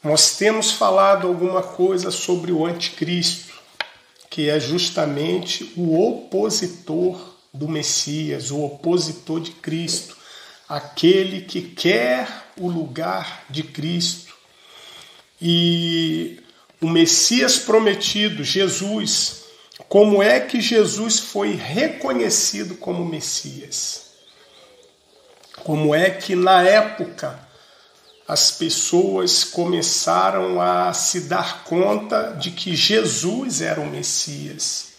nós temos falado alguma coisa sobre o anticristo, que é justamente o opositor do Messias, o opositor de Cristo, aquele que quer o lugar de Cristo. E o Messias prometido, Jesus, como é que Jesus foi reconhecido como Messias? Como é que na época as pessoas começaram a se dar conta de que Jesus era o Messias?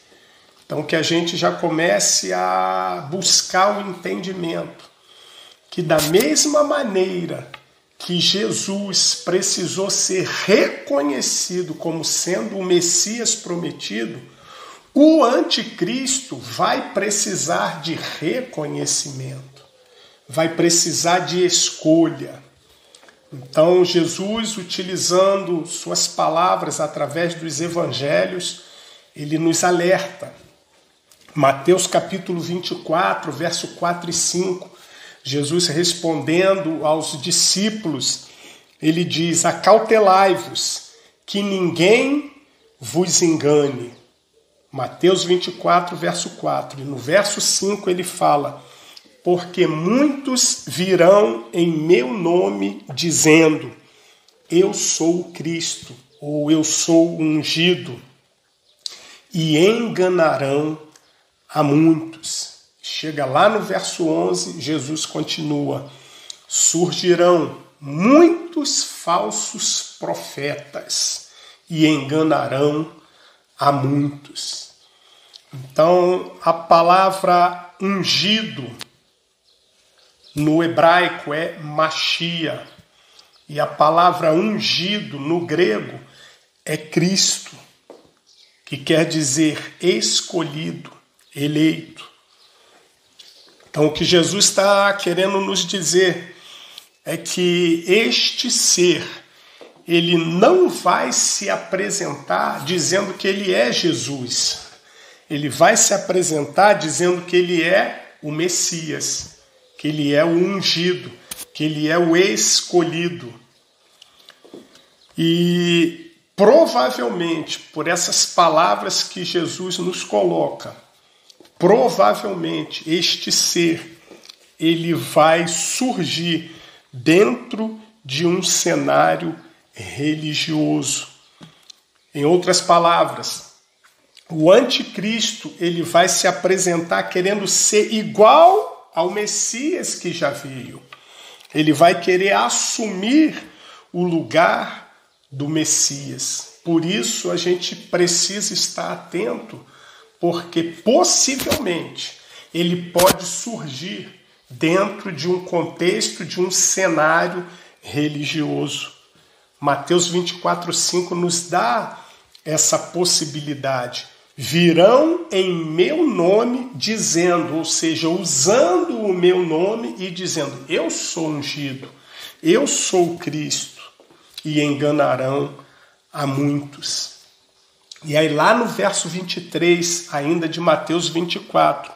Então que a gente já comece a buscar o entendimento que da mesma maneira que Jesus precisou ser reconhecido como sendo o Messias prometido, o anticristo vai precisar de reconhecimento, vai precisar de escolha. Então Jesus, utilizando suas palavras através dos evangelhos, ele nos alerta. Mateus capítulo 24, verso 4 e 5, Jesus respondendo aos discípulos, ele diz: acautelai-vos, que ninguém vos engane. Mateus 24, verso 4. E no verso 5 ele fala: porque muitos virão em meu nome dizendo, eu sou o Cristo, ou eu sou o ungido, e enganarão a muitos. Chega lá no verso 11, Jesus continua: surgirão muitos falsos profetas e enganarão a muitos. Então, a palavra ungido no hebraico é Machia, e a palavra ungido no grego é Cristo, que quer dizer escolhido, eleito. Então, o que Jesus está querendo nos dizer é que este ser, ele não vai se apresentar dizendo que ele é Jesus. Ele vai se apresentar dizendo que ele é o Messias, que ele é o ungido, que ele é o escolhido. E provavelmente, por essas palavras que Jesus nos coloca, provavelmente este ser, ele vai surgir dentro de um cenário religioso. Em outras palavras, o anticristo, ele vai se apresentar querendo ser igual ao Messias que já veio. Ele vai querer assumir o lugar do Messias. Por isso a gente precisa estar atento, porque possivelmente ele pode surgir dentro de um contexto, de um cenário religioso. Mateus 24:5 nos dá essa possibilidade. Virão em meu nome dizendo, ou seja, usando o meu nome e dizendo, eu sou ungido, eu sou Cristo, e enganarão a muitos. E aí lá no verso 23, ainda de Mateus 24,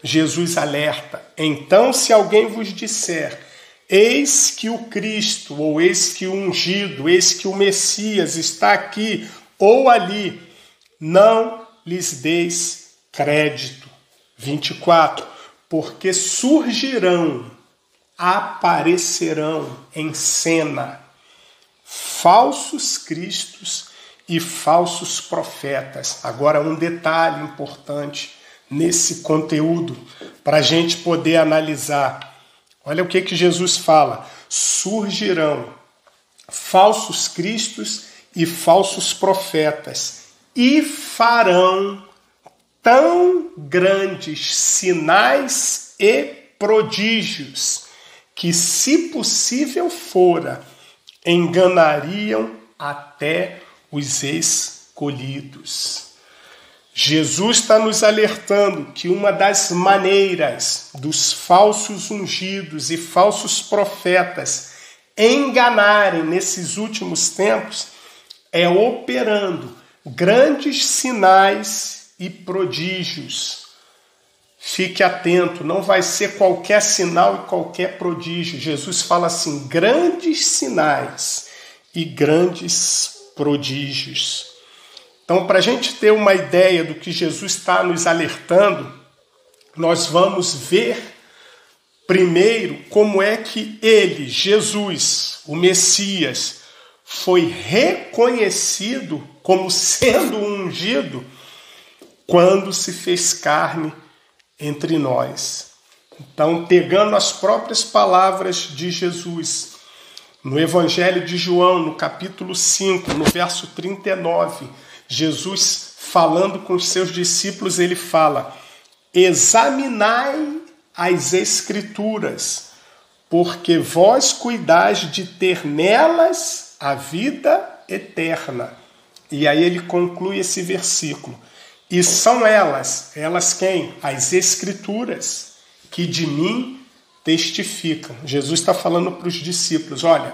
Jesus alerta: então se alguém vos disser, eis que o Cristo, ou eis que o ungido, eis que o Messias está aqui ou ali, não lhes deis crédito. 24, porque surgirão, aparecerão em cena falsos cristos e falsos profetas. Agora, um detalhe importante nesse conteúdo, para a gente poder analisar. Olha o que Jesus fala: surgirão falsos cristos e falsos profetas, e farão tão grandes sinais e prodígios, que, se possível fora, enganariam até os escolhidos. Jesus está nos alertando que uma das maneiras dos falsos ungidos e falsos profetas enganarem nesses últimos tempos é operando grandes sinais e prodígios. Fique atento, não vai ser qualquer sinal e qualquer prodígio. Jesus fala assim: grandes sinais e grandes prodígios. Então, para a gente ter uma ideia do que Jesus está nos alertando, nós vamos ver primeiro como é que ele, Jesus, o Messias, foi reconhecido como sendo ungido quando se fez carne entre nós. Então, pegando as próprias palavras de Jesus, no Evangelho de João, no capítulo 5, no verso 39, Jesus, falando com os seus discípulos, ele fala: examinai as Escrituras, porque vós cuidais de ter nelas a vida eterna. E aí ele conclui esse versículo. E são elas quem? As Escrituras, que de mim testificam. Jesus está falando para os discípulos, olha,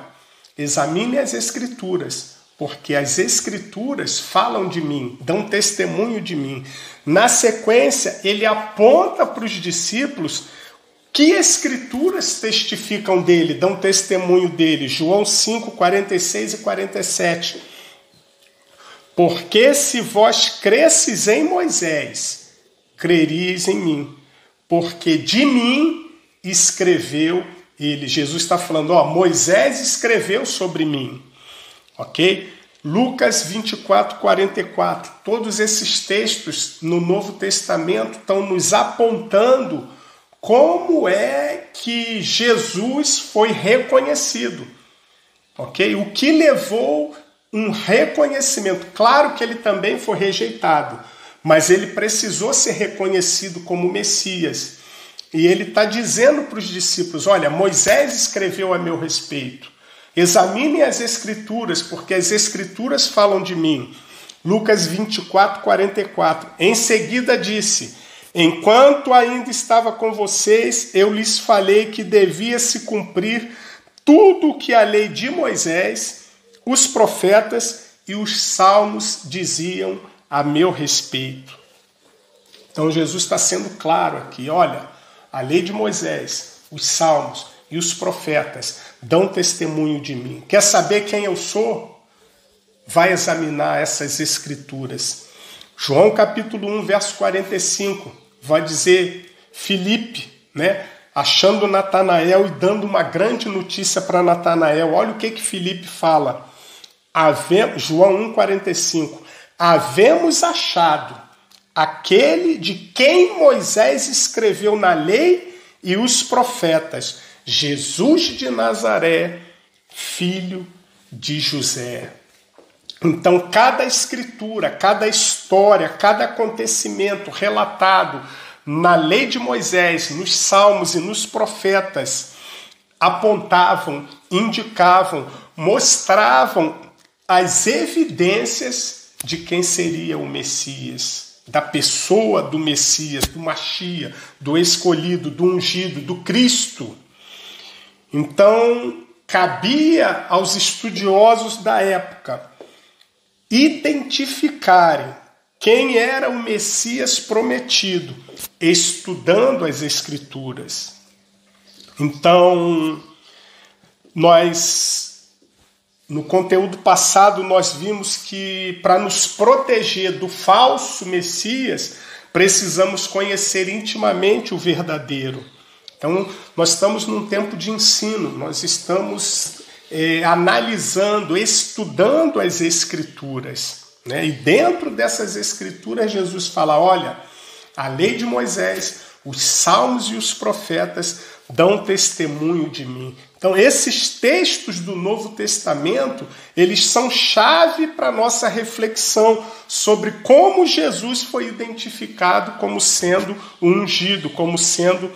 examine as Escrituras, porque as Escrituras falam de mim, dão testemunho de mim. Na sequência, ele aponta para os discípulos que Escrituras testificam dele, dão testemunho dele. João 5, 46 e 47. Porque se vós cresces em Moisés, creríeis em mim, porque de mim escreveu ele. Jesus está falando, Moisés escreveu sobre mim. Ok? Lucas 24, 44. Todos esses textos no Novo Testamento estão nos apontando como é que Jesus foi reconhecido. Ok? O que levou um reconhecimento. Claro que ele também foi rejeitado, mas ele precisou ser reconhecido como Messias. E ele está dizendo para os discípulos, olha, Moisés escreveu a meu respeito. Examinem as Escrituras, porque as Escrituras falam de mim. Lucas 24, 44. Em seguida disse, enquanto ainda estava com vocês, eu lhes falei que devia se cumprir tudo o que a lei de Moisés, os profetas e os salmos diziam a meu respeito. Então Jesus está sendo claro aqui, olha, a lei de Moisés, os salmos e os profetas dão testemunho de mim. Quer saber quem eu sou? Vai examinar essas Escrituras. João capítulo 1, verso 45, vai dizer Filipe, achando Natanael e dando uma grande notícia para Natanael. Olha o que Filipe fala. João 1,45. Havemos achado aquele de quem Moisés escreveu na lei e os profetas, Jesus de Nazaré, filho de José. Então, cada escritura, cada história, cada acontecimento relatado na lei de Moisés, nos salmos e nos profetas, apontavam, indicavam, mostravam as evidências de quem seria o Messias, da pessoa do Messias, do Machia, do escolhido, do ungido, do Cristo. Então, cabia aos estudiosos da época identificarem quem era o Messias prometido, estudando as Escrituras. Então, no conteúdo passado, nós vimos que para nos proteger do falso Messias, precisamos conhecer intimamente o verdadeiro. Então, nós estamos num tempo de ensino, nós estamos analisando, estudando as Escrituras. E dentro dessas Escrituras, Jesus fala, olha, a lei de Moisés, os salmos e os profetas dão testemunho de mim. Então, esses textos do Novo Testamento, eles são chave para a nossa reflexão sobre como Jesus foi identificado como sendo o ungido, como sendo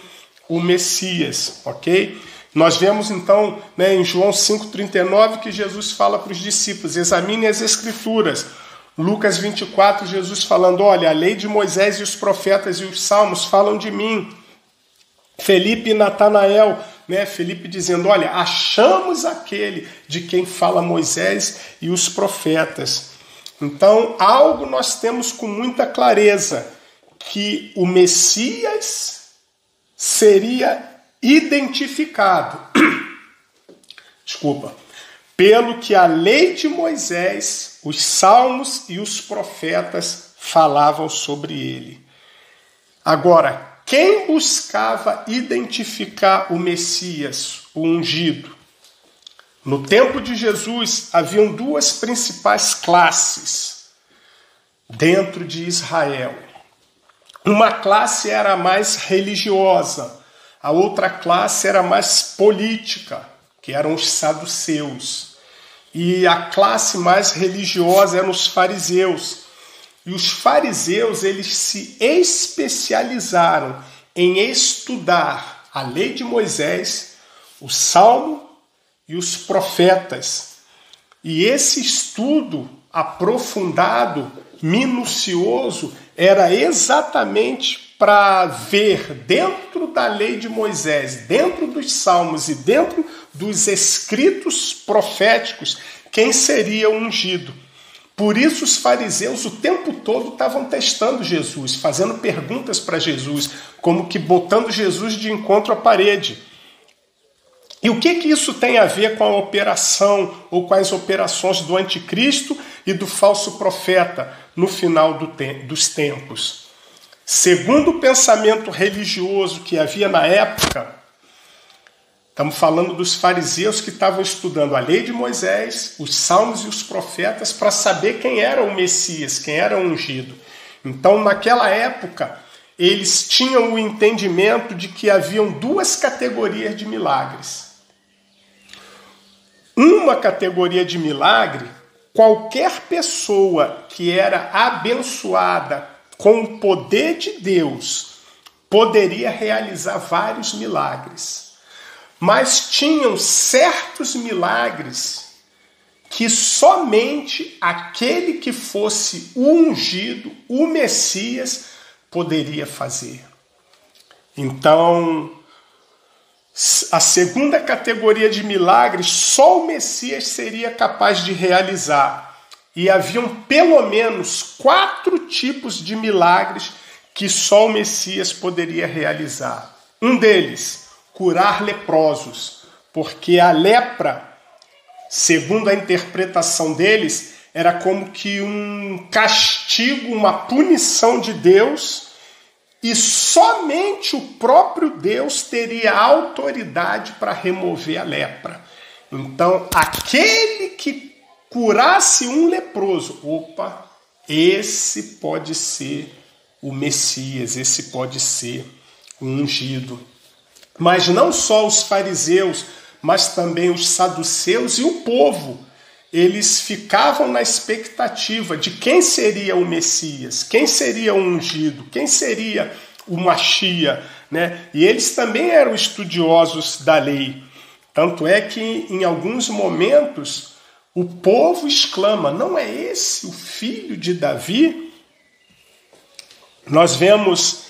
o Messias, ok? Nós vemos, então, em João 5,39, que Jesus fala para os discípulos, examinem as Escrituras. Lucas 24, Jesus falando, olha, a lei de Moisés e os profetas e os salmos falam de mim. Felipe e Natanael, Felipe dizendo, olha, achamos aquele de quem fala Moisés e os profetas. Então, algo nós temos com muita clareza, que o Messias seria identificado, pelo que a lei de Moisés, os salmos e os profetas falavam sobre ele. Agora, quem buscava identificar o Messias, o ungido? No tempo de Jesus, haviam duas principais classes dentro de Israel. Uma classe era mais religiosa, a outra classe era mais política, que eram os saduceus. E a classe mais religiosa eram os fariseus. E os fariseus, eles se especializaram em estudar a lei de Moisés, o Salmo e os profetas. E esse estudo aprofundado, minucioso, era exatamente para ver dentro da lei de Moisés, dentro dos salmos e dentro dos escritos proféticos, quem seria o ungido. Por isso os fariseus o tempo todo estavam testando Jesus, fazendo perguntas para Jesus, como que botando Jesus de encontro à parede. E o que isso tem a ver com a operação ou com as operações do anticristo e do falso profeta no final dos tempos? Segundo o pensamento religioso que havia na época, estamos falando dos fariseus que estavam estudando a lei de Moisés, os salmos e os profetas para saber quem era o Messias, quem era o ungido. Então, naquela época, eles tinham o entendimento de que haviam duas categorias de milagres. Uma categoria de milagre, qualquer pessoa que era abençoada com o poder de Deus poderia realizar vários milagres. Mas tinham certos milagres que somente aquele que fosse o ungido, o Messias, poderia fazer. Então, a segunda categoria de milagres, só o Messias seria capaz de realizar. E haviam pelo menos 4 tipos de milagres que só o Messias poderia realizar. Um deles, curar leprosos, porque a lepra, segundo a interpretação deles, era como que um castigo, uma punição de Deus, e somente o próprio Deus teria autoridade para remover a lepra. Então, aquele que curasse um leproso, esse pode ser o Messias, esse pode ser o ungido. Mas não só os fariseus, mas também os saduceus e o povo, eles ficavam na expectativa de quem seria o Messias, quem seria o ungido, quem seria o Machia, né? E eles também eram estudiosos da lei. Tanto é que em alguns momentos o povo exclama: não é esse o filho de Davi? Nós vemos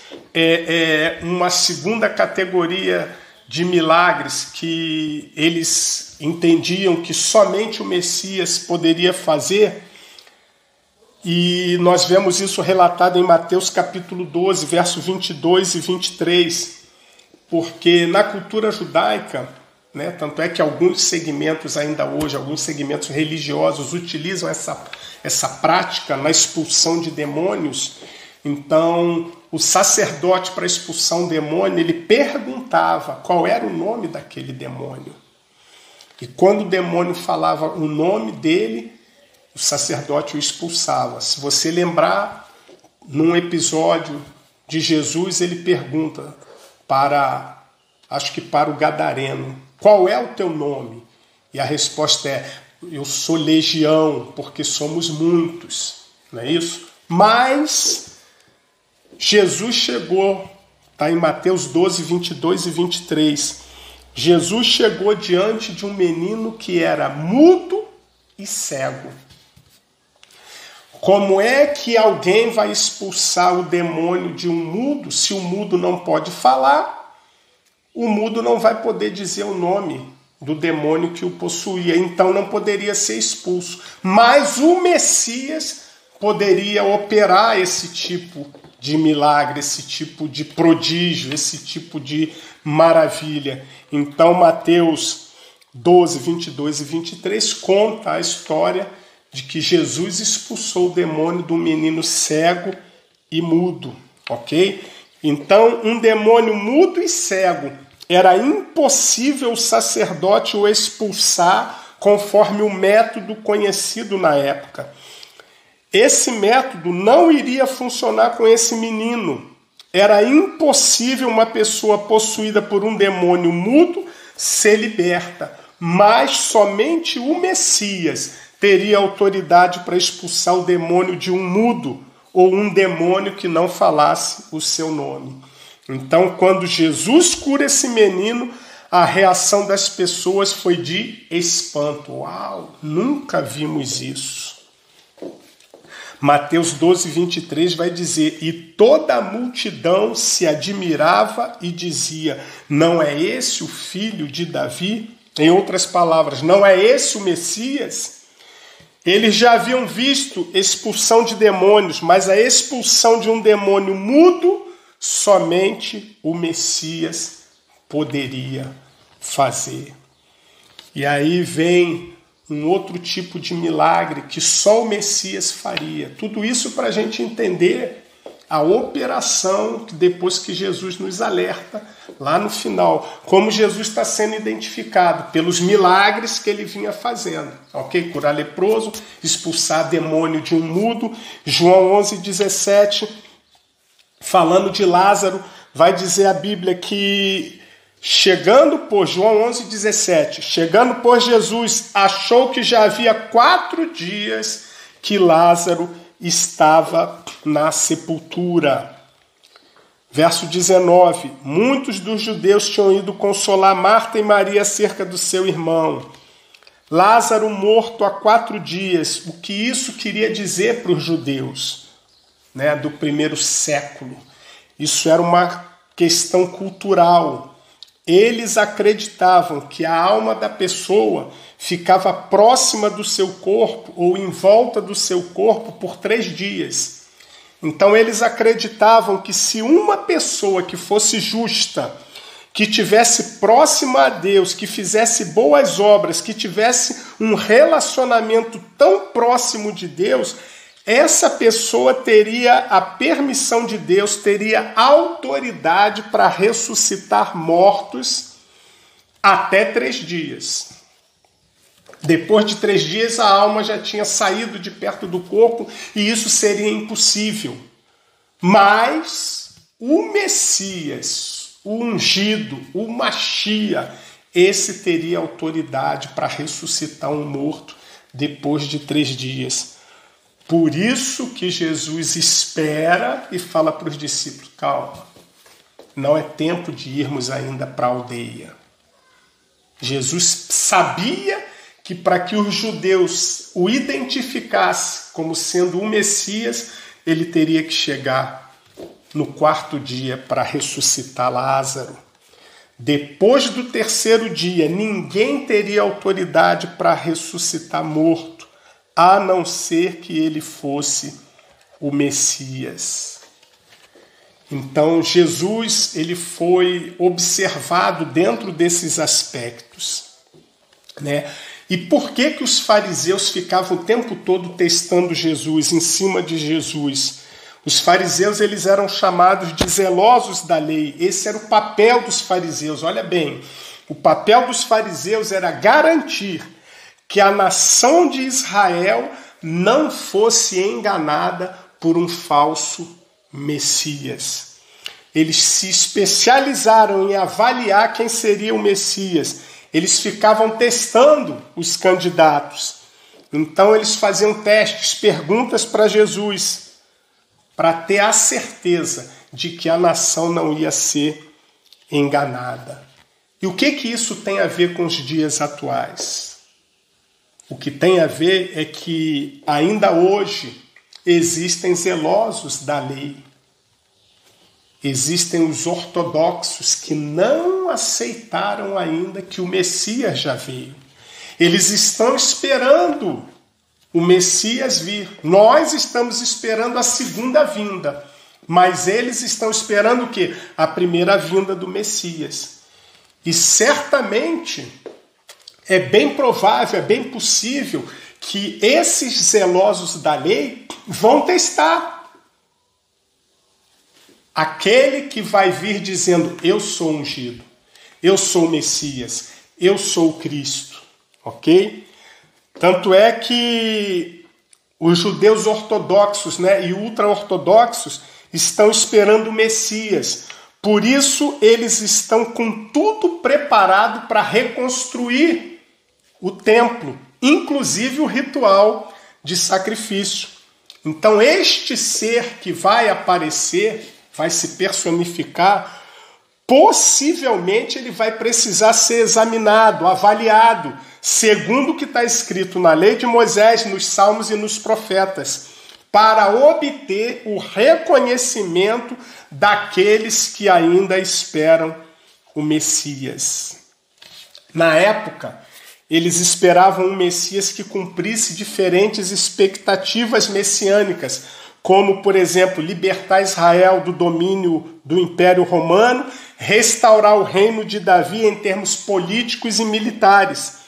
uma segunda categoria de milagres que eles entendiam que somente o Messias poderia fazer, e nós vemos isso relatado em Mateus capítulo 12, verso 22 e 23, porque na cultura judaica, né, tanto é que alguns segmentos ainda hoje, alguns segmentos religiosos utilizam essa prática na expulsão de demônios. Então, o sacerdote, para expulsar um demônio, ele perguntava qual era o nome daquele demônio. E quando o demônio falava o nome dele, o sacerdote o expulsava. Se você lembrar, num episódio de Jesus, ele pergunta acho que para o gadareno: qual é o teu nome? E a resposta é: eu sou legião, porque somos muitos. Não é isso? Mas Jesus chegou, está em Mateus 12, 22 e 23. Jesus chegou diante de um menino que era mudo e cego. Como é que alguém vai expulsar o demônio de um mudo se o mudo não pode falar? O mudo não vai poder dizer o nome do demônio que o possuía, então não poderia ser expulso. Mas o Messias poderia operar esse tipo de milagre, esse tipo de prodígio, esse tipo de maravilha. Então Mateus 12, 22 e 23 conta a história de que Jesus expulsou o demônio do menino cego e mudo, ok? Então, um demônio mudo e cego, era impossível o sacerdote o expulsar conforme o método conhecido na época. Esse método não iria funcionar com esse menino. Era impossível uma pessoa possuída por um demônio mudo ser liberta, mas somente o Messias teria autoridade para expulsar o demônio de um mudo ou um demônio que não falasse o seu nome. Então, quando Jesus cura esse menino, a reação das pessoas foi de espanto. Uau, nunca vimos isso. Mateus 12, 23 vai dizer: e toda a multidão se admirava e dizia: não é esse o filho de Davi? Em outras palavras, não é esse o Messias? Eles já haviam visto expulsão de demônios, mas a expulsão de um demônio mudo, somente o Messias poderia fazer. E aí vem um outro tipo de milagre que só o Messias faria. Tudo isso para a gente entender a operação depois que Jesus nos alerta lá no final. Como Jesus está sendo identificado pelos milagres que ele vinha fazendo. Ok? Curar leproso, expulsar demônio de um mudo. João 11, 17, falando de Lázaro, vai dizer a Bíblia que chegando por João 11, 17, chegando por Jesus, achou que já havia 4 dias que Lázaro estava na sepultura. Verso 19, muitos dos judeus tinham ido consolar Marta e Maria acerca do seu irmão. Lázaro morto há 4 dias. O que isso queria dizer para os judeus, né, do primeiro século? Isso era uma questão cultural. Eles acreditavam que a alma da pessoa ficava próxima do seu corpo ou em volta do seu corpo por 3 dias. Então eles acreditavam que se uma pessoa que fosse justa, que tivesse próxima a Deus, que fizesse boas obras, que tivesse um relacionamento tão próximo de Deus, essa pessoa teria a permissão de Deus, teria autoridade para ressuscitar mortos até 3 dias. Depois de 3 dias, a alma já tinha saído de perto do corpo e isso seria impossível. Mas o Messias, o ungido, o Machia, esse teria autoridade para ressuscitar um morto depois de 3 dias. Por isso que Jesus espera e fala para os discípulos: calma, não é tempo de irmos ainda para a aldeia. Jesus sabia que para que os judeus o identificassem como sendo o Messias, ele teria que chegar no 4º dia para ressuscitar Lázaro. Depois do 3º dia, ninguém teria autoridade para ressuscitar morto, a não ser que ele fosse o Messias. Então, Jesus ele foi observado dentro desses aspectos, né? E por que os fariseus ficavam o tempo todo testando Jesus, em cima de Jesus? Os fariseus eles eram chamados de zelosos da lei. Esse era o papel dos fariseus. Olha bem, o papel dos fariseus era garantir que a nação de Israel não fosse enganada por um falso Messias. Eles se especializaram em avaliar quem seria o Messias. Eles ficavam testando os candidatos. Então eles faziam testes, perguntas para Jesus, para ter a certeza de que a nação não ia ser enganada. E o que isso tem a ver com os dias atuais? O que tem a ver é que ainda hoje existem zelosos da lei. Existem os ortodoxos que não aceitaram ainda que o Messias já veio. Eles estão esperando o Messias vir. Nós estamos esperando a segunda vinda. Mas eles estão esperando o quê? A primeira vinda do Messias. E certamente é bem provável, é bem possível que esses zelosos da lei vão testar. Aquele que vai vir dizendo, eu sou ungido, eu sou o Messias, eu sou o Cristo, ok? Tanto é que os judeus ortodoxos, e ultra-ortodoxos estão esperando o Messias. Por isso, eles estão com tudo preparado para reconstruir o templo, inclusive o ritual de sacrifício. Então, este ser que vai aparecer, vai se personificar, possivelmente ele vai precisar ser examinado, avaliado, segundo o que está escrito na lei de Moisés, nos Salmos e nos Profetas, para obter o reconhecimento daqueles que ainda esperam o Messias. Na época, eles esperavam um Messias que cumprisse diferentes expectativas messiânicas, como, por exemplo, libertar Israel do domínio do Império Romano, restaurar o reino de Davi em termos políticos e militares.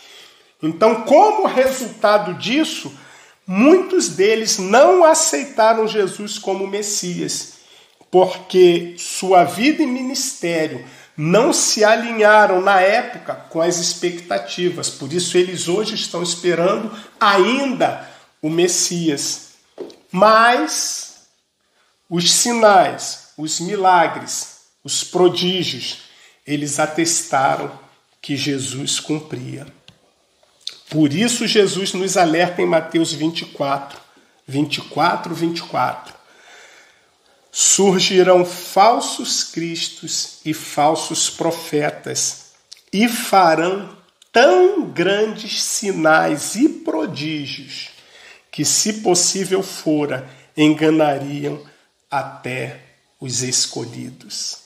Então, como resultado disso, muitos deles não aceitaram Jesus como Messias, porque sua vida e ministério não se alinharam na época com as expectativas. Por isso, eles hoje estão esperando ainda o Messias. Mas os sinais, os milagres, os prodígios, eles atestaram que Jesus cumpria. Por isso Jesus nos alerta em Mateus 24. Surgirão falsos cristos e falsos profetas e farão tão grandes sinais e prodígios que, se possível fora, enganariam até os escolhidos.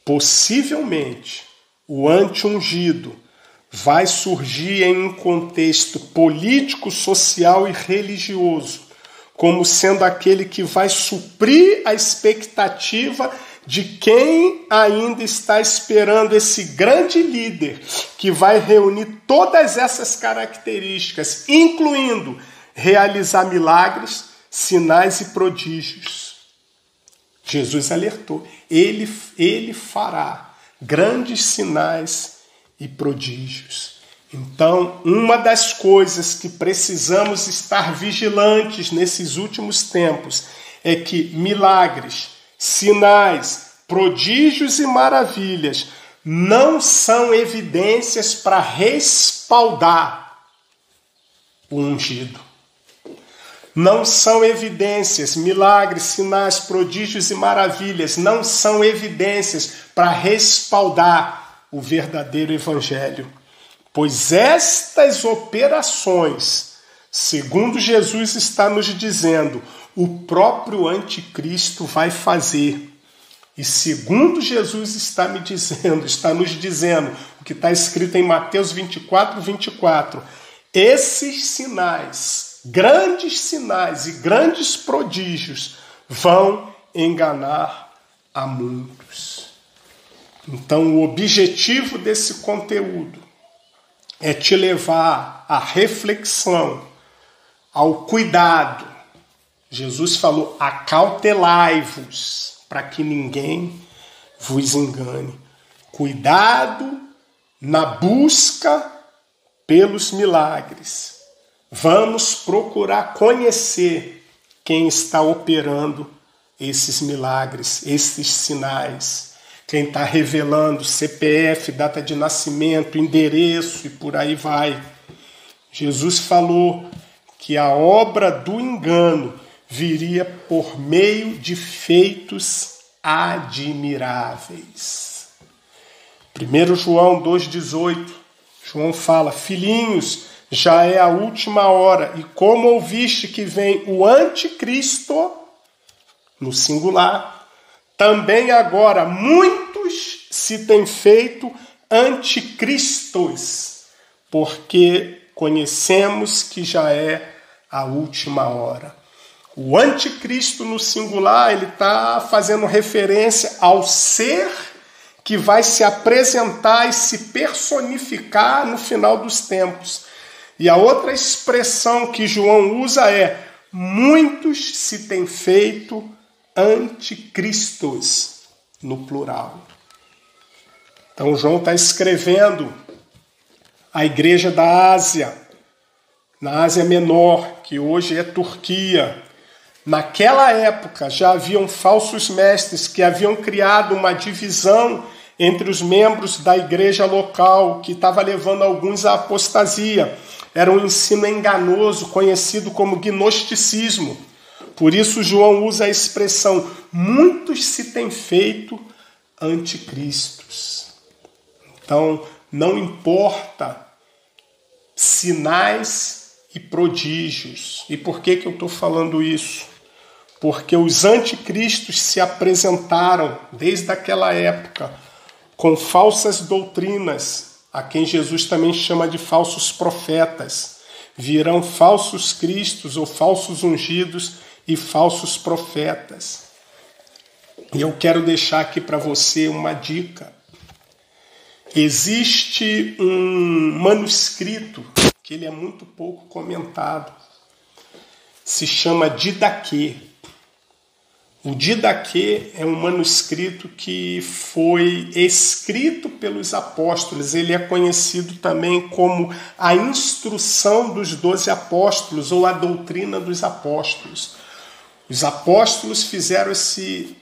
Possivelmente, o anti-ungido vai surgir em um contexto político, social e religioso, como sendo aquele que vai suprir a expectativa de quem ainda está esperando esse grande líder que vai reunir todas essas características, incluindo realizar milagres, sinais e prodígios. Jesus alertou, ele fará grandes sinais e prodígios. Então, uma das coisas que precisamos estar vigilantes nesses últimos tempos é que milagres, sinais, prodígios e maravilhas não são evidências para respaldar o ungido. Não são evidências, milagres, sinais, prodígios e maravilhas, não são evidências para respaldar o verdadeiro evangelho. Pois estas operações, segundo Jesus está nos dizendo, o próprio anticristo vai fazer. E segundo Jesus está nos dizendo, o que está escrito em Mateus 24, esses sinais, grandes sinais e grandes prodígios vão enganar a muitos. Então, o objetivo desse conteúdo é te levar à reflexão, ao cuidado. Jesus falou, acautelai-vos, para que ninguém vos engane. Cuidado na busca pelos milagres. Vamos procurar conhecer quem está operando esses milagres, esses sinais. Quem está revelando CPF, data de nascimento, endereço e por aí vai. Jesus falou que a obra do engano viria por meio de feitos admiráveis. 1 João 2,18, João fala, filhinhos, já é a última hora, e como ouviste que vem o anticristo, no singular, também agora muitos se têm feito anticristos, porque conhecemos que já é a última hora. O anticristo no singular, ele está fazendo referência ao ser que vai se apresentar e se personificar no final dos tempos. E a outra expressão que João usa é: muitos se têm feito anticristos, no plural. Então João está escrevendo a igreja da Ásia, na Ásia Menor, que hoje é Turquia. Naquela época já haviam falsos mestres que haviam criado uma divisão entre os membros da igreja local, que estava levando alguns à apostasia. Era um ensino enganoso, conhecido como gnosticismo. Por isso João usa a expressão: muitos se têm feito anticristos. Então, não importa sinais e prodígios. E por que eu estou falando isso? Porque os anticristos se apresentaram desde aquela época com falsas doutrinas, a quem Jesus também chama de falsos profetas. Virão falsos cristos ou falsos ungidos e falsos profetas. E eu quero deixar aqui para você uma dica. Existe um manuscrito que ele é muito pouco comentado. Se chama Didaquê. O Didaquê é um manuscrito que foi escrito pelos apóstolos. Ele é conhecido também como a Instrução dos 12 Apóstolos ou a Doutrina dos Apóstolos. Os apóstolos fizeram esse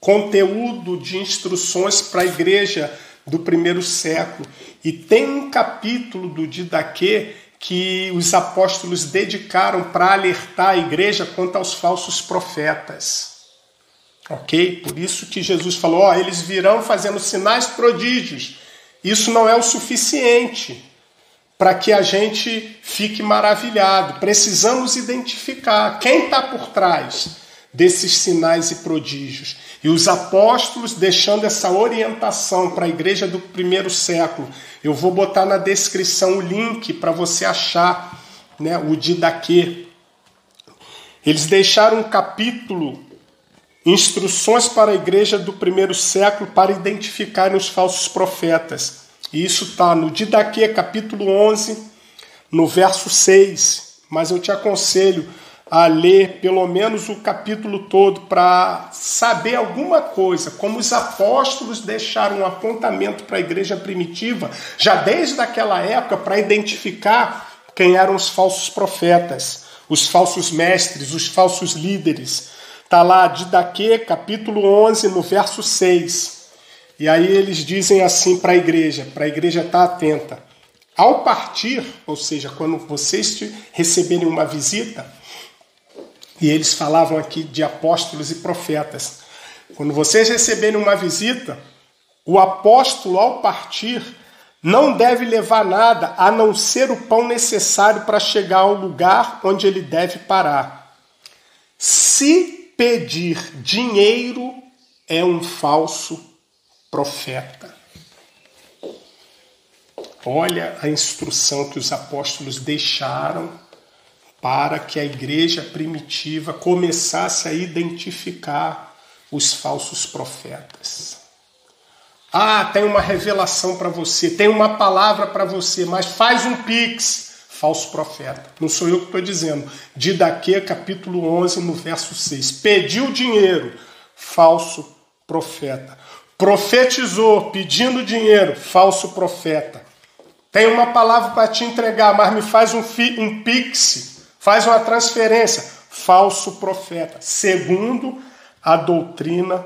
conteúdo de instruções para a igreja do primeiro século. E tem um capítulo do Didaquê que os apóstolos dedicaram para alertar a igreja quanto aos falsos profetas. Ok? Por isso que Jesus falou, eles virão fazendo sinais prodígios. Isso não é o suficiente para que a gente fique maravilhado. Precisamos identificar quem está por trás desses sinais e prodígios. E os apóstolos deixando essa orientação para a igreja do primeiro século. Eu vou botar na descrição o link para você achar, né, o Didaquê. Eles deixaram um capítulo, instruções para a igreja do primeiro século para identificar os falsos profetas. E isso está no Didaquê, capítulo 11, no verso 6. Mas eu te aconselho a ler pelo menos o capítulo todo para saber alguma coisa, como os apóstolos deixaram um apontamento para a igreja primitiva, já desde aquela época, para identificar quem eram os falsos profetas, os falsos mestres, os falsos líderes. Está lá, Didaquê, capítulo 11, no verso 6. E aí eles dizem assim para a igreja estar atenta. Ao partir, ou seja, quando vocês receberem uma visita, e eles falavam aqui de apóstolos e profetas. Quando vocês receberem uma visita, o apóstolo, ao partir, não deve levar nada a não ser o pão necessário para chegar ao lugar onde ele deve parar. Se pedir dinheiro, é um falso profeta. Olha a instrução que os apóstolos deixaram para que a igreja primitiva começasse a identificar os falsos profetas. Tem uma revelação para você, tem uma palavra para você, mas faz um pix, falso profeta. Não sou eu que estou dizendo. Didaquê, capítulo 11, no verso 6. Pediu dinheiro, falso profeta. Profetizou, pedindo dinheiro, falso profeta. Tem uma palavra para te entregar, mas me faz um pix, faz uma transferência, falso profeta, segundo a doutrina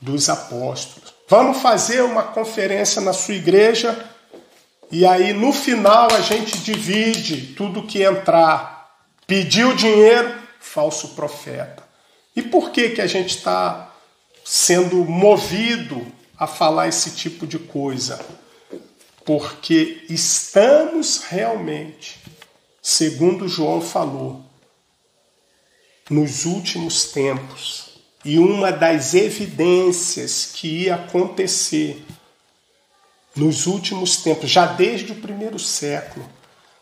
dos apóstolos. Vamos fazer uma conferência na sua igreja e aí no final a gente divide tudo que entrar. Pediu dinheiro, falso profeta. E por que a gente está sendo movido a falar esse tipo de coisa? Porque estamos realmente, segundo João falou, nos últimos tempos. E uma das evidências que ia acontecer nos últimos tempos, já desde o primeiro século,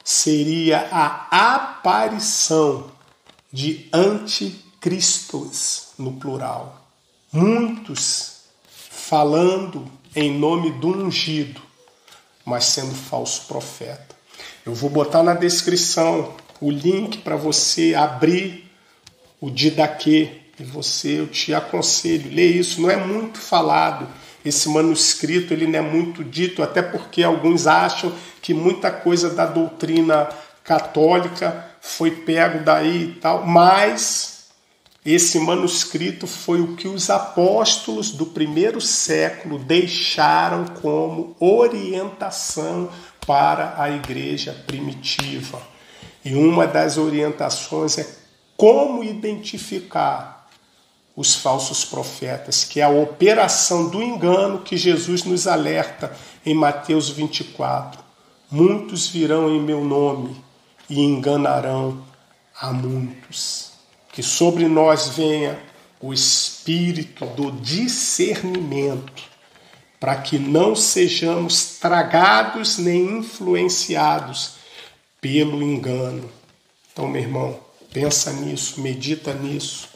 seria a aparição de anticristos, no plural. Muitos falando em nome do ungido, mas sendo falso profeta. Eu vou botar na descrição o link para você abrir o Didaquê. E eu te aconselho, lê isso. Não é muito falado. Esse manuscrito ele não é muito dito, até porque alguns acham que muita coisa da doutrina católica foi pego daí e tal. Mas esse manuscrito foi o que os apóstolos do primeiro século deixaram como orientação para a igreja primitiva. E uma das orientações é como identificar os falsos profetas, que é a operação do engano que Jesus nos alerta em Mateus 24. Muitos virão em meu nome e enganarão a muitos. Que sobre nós venha o espírito do discernimento, para que não sejamos tragados nem influenciados pelo engano. Então, meu irmão, pensa nisso, medita nisso.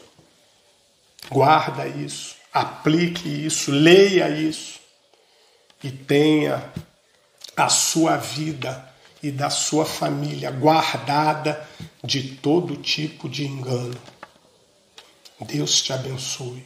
Guarda isso, aplique isso, leia isso e tenha a sua vida e da sua família guardada de todo tipo de engano. Deus te abençoe.